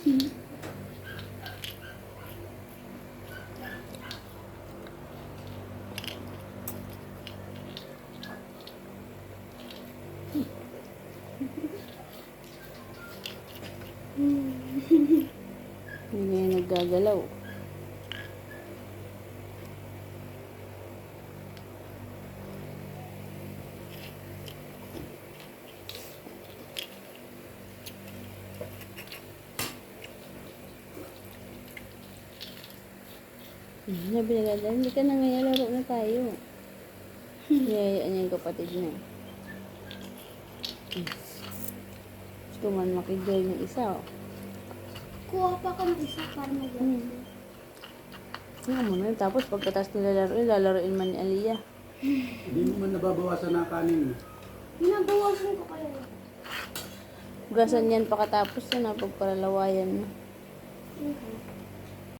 Hindi ngayon naggagalaw. Sabi nila, hindi ka na ngayon, laro na tayo. Niyayaan niya yung kapatid niya. Gusto man makigay ng isa. Oh. Kuha pa ka ng isa para mag-laro. Nga mo na yun. Tapos pagkatas nila lalaroin man ni Aliyah. Hindi mo man nababawasan na kanin. Binabawasan ko kayo. Gasan yan pakatapos na pagparalawayan mo. Okay.